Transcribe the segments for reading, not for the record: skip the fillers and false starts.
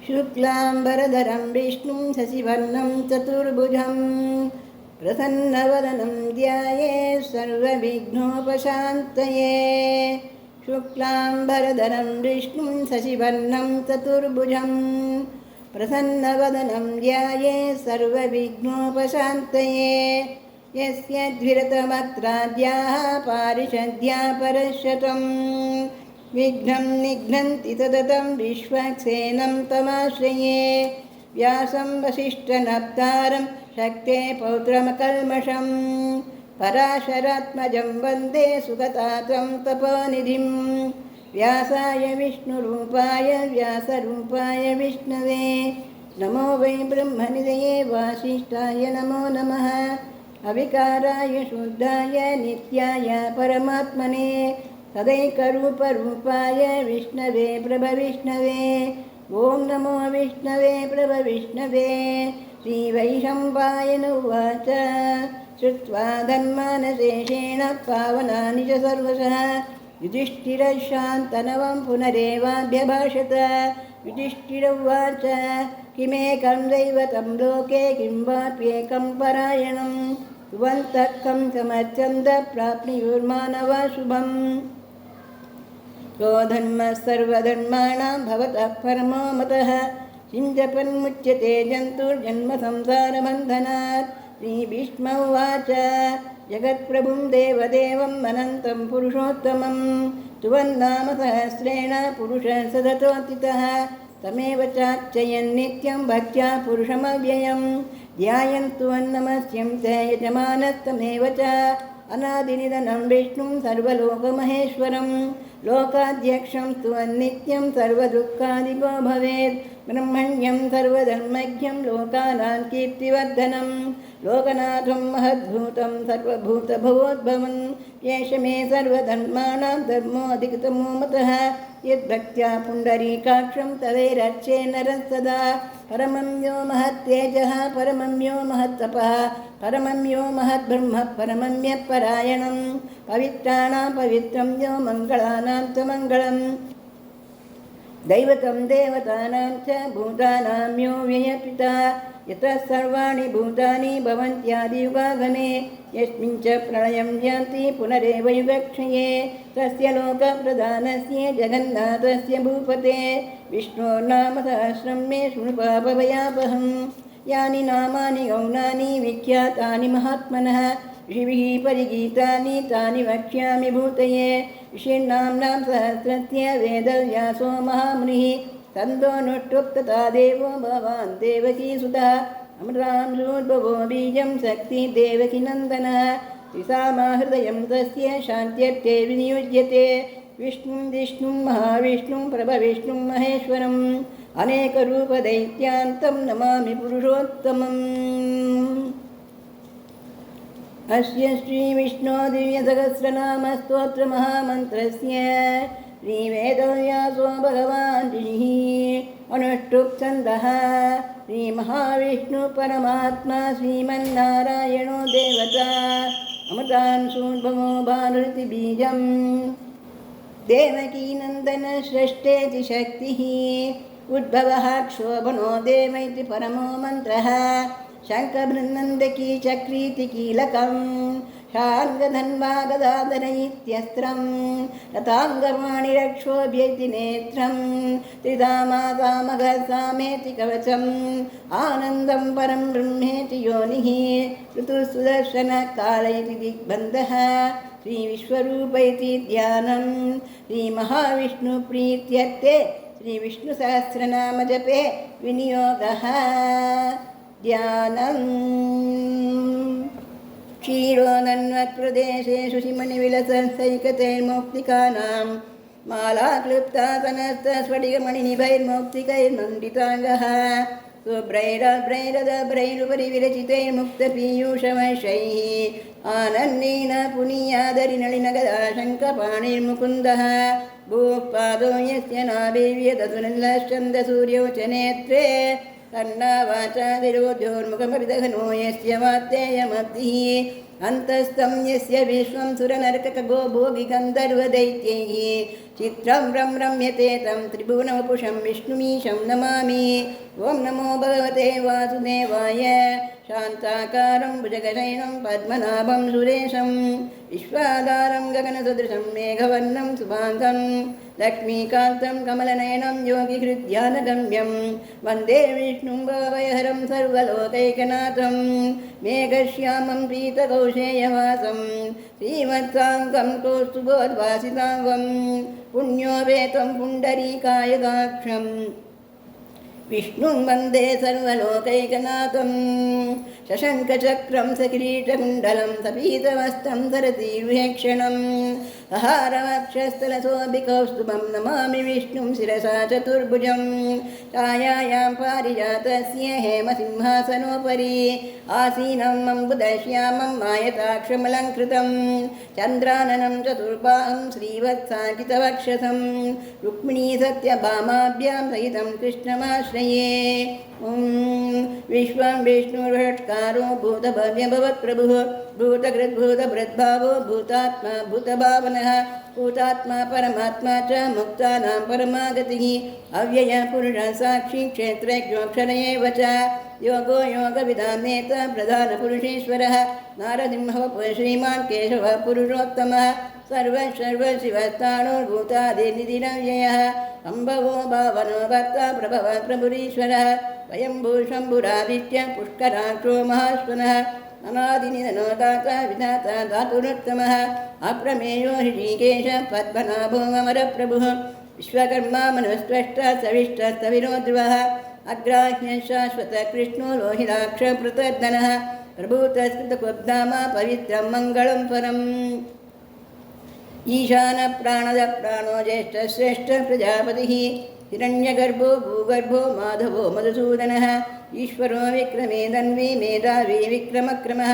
शुक्लाम्बरधरं विष्णुं शशिवर्णं चतुर्भुजं प्रसन्नवदनं ध्यायेत् सर्वविघ्नोपशान्तये। शुक्लाम्बरधरं विष्णुं शशिवर्णं चतुर्भुजं प्रसन्नवदनं ध्यायेत् सर्वविघ्नोपशान्तये। यस्य द्विरतमत्राद्याः पारिषद्या परशतं विघ्नं निघ्नन्ति सततं विश्वक्सेनं तमाश्रये। व्यासं वसिष्ठनप्तारं शक्ते पौत्रमकल्मषं पराशरात्मजं वन्दे सुगतातं तपोनिधिं। व्यासाय विष्णुरूपाय व्यासरूपाय विष्णवे नमो वै ब्रह्मनिधये वासिष्ठाय नमो नमः। अविकाराय शुद्धाय नित्याय परमात्मने तदैकरूपरूपाय विष्णवे प्रभविष्णवे। ॐ नमो विष्णवे प्रभविष्णवे। श्रीवैशम्पायन उवाच श्रुत्वा धन्मानशेषेण पावनानि च सर्वशः युधिष्ठिरशान्तनवं पुनरेवाभ्यभाषत। युधिष्ठिर उवाच किमेकं दैवतं लोके किं वाप्येकं परायणं भुवन्तः कं समर्चन्द प्राप्नुयुर्मानवा शुभम्। यो धर्मः सर्वधर्माणां भवतः परमो मतः चिञ्जपन्मुच्यते जन्तुर्जन्मसंसारबन्धनात्। श्रीभीष्म उवाच जगत्प्रभुं देवदेवम् अनन्तं पुरुषोत्तमं तुवन्नाम सहस्रेण पुरुषः सदतोऽतितः तमेव चार्चयन् नित्यं भक्त्या पुरुषमव्ययं ध्यायन्तु अन्नमस्यं च यजमानस्तमेव च। अनादिनिधनं विष्णुं सर्वलोकमहेश्वरं लोकाध्यक्षं स्तुवन्नित्यं सर्वदुःखादिको भवेत्। ब्रह्मण्यं सर्वधर्मज्ञं लोकानां कीर्तिवर्धनं लोकनाथं महद्भूतं सर्वभूतभवोद्भवं। एष मे सर्वधर्माणां धर्मोऽधिकतमो मतः यद्भक्त्या पुण्डरीकाक्षं तदैरर्चे नरः सदा। परमं यो महत्तेजः परमं यो महत्तपः परमं यो महद्ब्रह्म परमं यत्परायणं पवित्राणां पवित्रं यो मङ्गलानां च मङ्गलम्। दैवतं देवतानां च भूतानां यो व्ययपिता यतः सर्वाणि भूतानि भवन्त्यादियुगागमे यस्मिन् च प्रलयं यान्ति पुनरेव युगक्षये तस्य लोकप्रधानस्य जगन्नाथस्य भूपते विष्णोर्नाम सहस्रं मे शृणु पापभयापहम्। यानि नामानि गौणानि विख्यातानि महात्मनः ऋषिभिः परिगीतानि तानि वक्ष्यामि भूतये। ऋषीणां सहस्रस्य वेदव्यासो महामुनिः तन्दोनुष्टुप्तता देवो भवान् देवकीसुतः अमृतांशोद्भवो बीजं शक्ति देवकीनन्दनः त्रिसामाहृदयं तस्य शान्त्यर्थे विनियुज्यते। विष्णुं विष्णुं महाविष्णुं प्रभविष्णुं महेश्वरम् अनेकरूपदैत्यान्तं नमामि पुरुषोत्तमम्। अस्य श्रीविष्णो दिव्यसहस्रनामस्तोत्रमहामन्त्रस्य श्रीवेदव्यासो भगवान् ऋषिः अनुष्टुप्छन्दः। श्रीमहाविष्णुपरमात्मा श्रीमन्नारायणो देवता अमृतांशोद्भवो भानुरतिबीजम् देवकीनन्दन सृष्टेति शक्तिः उद्भवः क्षोभनो देव इति परमो मन्त्रः। शङ्खबृन्नन्दकी चक्रीति कीलकं शार्ङ्गधन्वा गदाधर इत्यस्त्रं रथाङ्गवाणिरक्षोभ्यैति नेत्रं त्रिधामासामघसामेति कवचम् आनन्दं परं ब्रह्मेति योनिः ऋतुसुदर्शनकाल इति दिग्बन्धः श्रीविश्वरूप इति ध्यानं श्रीमहाविष्णुप्रीत्यर्थे श्रीविष्णुसहस्रनामजपे विनियोगः ध्यानम्। क्षीरोदन्वत्प्रदेशेषु शिमनिविलसैकतैर्मौक्तिकानां मालाक्लुप्तासनस्तस्फटिकमणिनिभैर्मौक्तिकैर्मण्डिताङ्गः शुभ्रैरभ्रैरदभ्रैरुपरि विरचितैर्मुक्तपीयूषवैषैः आनन्देन पुनीयादरिनलिनगदाशङ्कपाणिर्मुकुन्दः भूः पादो यस्य नाभिर्व्यदसुनिलश्चन्दसूर्यौ च नेत्रे तन्ना वाचादिरोध्योर्मुखमभिदघनो यस्य वात्तेयमब्धिः अन्तस्थं यस्य विश्वं सुरनरकखगो भोगिगन्धर्वदैत्यैः चित्रं रम्यते तं त्रिभुवनवपुषं विष्णुमीशं नमामि। ॐ नमो भगवते वासुदेवाय। शान्ताकारं भुजगशयनं पद्मनाभं सुरेशं विश्वाधारं गगनसदृशं मेघवर्णं शुभाङ्गं लक्ष्मीकान्तं कमलनयनं योगिहृद्यानगम्यं वन्दे विष्णुं भवभयहरं सर्वलोकैकनाथं मेघश्यामं पीतकौशेयवासं श्रीवत्साङ्गं कौस्तुभोद्भासिताङ्गं पुण्योपेतं पुण्डरीकायदाक्षं विष्णुं वन्दे सर्वलोकैकनाथं शशङ्खचक्रं सकिरीटकुण्डलं सपीतवस्त्रं सरतीर्वेक्षणम् अहारवक्षस्थलशोभिकौस्तुभं नमामि विष्णुं शिरसा चतुर्भुजं छायायां पारिजातस्य हेमसिंहासनोपरि आसीनम् अम्बुदश्यामं आयताक्षमलङ्कृतं चन्द्राननं चतुर्बाहं श्रीवत्साङ्कितवक्षसं रुक्मिणी सत्यभामाभ्यां सहितं कृष्णमाश्रये। विश्वं विष्णुर्षट्कारो भूतभव्यभवत्प्रभुः भूतकृद्भूतभृद्भावो भूतात्मा भूतभावनः भूतात्मा परमात्मा च मुक्तानां परमागतिः अव्ययः पुरुषः साक्षी क्षेत्रज्ञोऽक्षर एव च योगो योगविदां नेता प्रधानपुरुषेश्वरः नारसिंहः श्रीमान् केशवः पुरुषोत्तमः सर्वशिवस्थाणुर्भूतादिनिधिरव्ययः सम्भवो भावनो भर्ता प्रभवः प्रभुरीश्वरः स्वयंभूशम्भुरादित्य पुष्कराक्षो महाश्वनः अनादिनिधनो दाता विधाता धातुरुत्तमः अप्रमेयो ऋषिकेश पद्मनाभो अमरप्रभुः विश्वकर्मा मनुस्त्वष्टा सविष्टस्तविरोध्रुवः अग्राह्य शाश्वत कृष्णो लोहिताक्षपृतर्धनः प्रभूतस्कृतकुब्धामा पवित्रं मङ्गलं परम् ईशानप्राणदप्राणो ज्येष्ठश्रेष्ठः प्रजापतिः हिरण्यगर्भो भूगर्भो माधवो मधुसूदनः ईश्वरो विक्रमे धन्वी मेधावी विक्रमक्रमः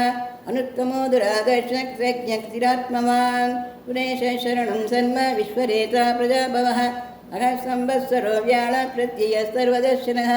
अनुत्तमो दुरादर्शक्तज्ञक्तिरात्मवान् पुरेशशरणं सन्म विश्वरेता प्रजाभवः अहः संवत्सरो व्याळ प्रत्ययः सर्वदर्शनः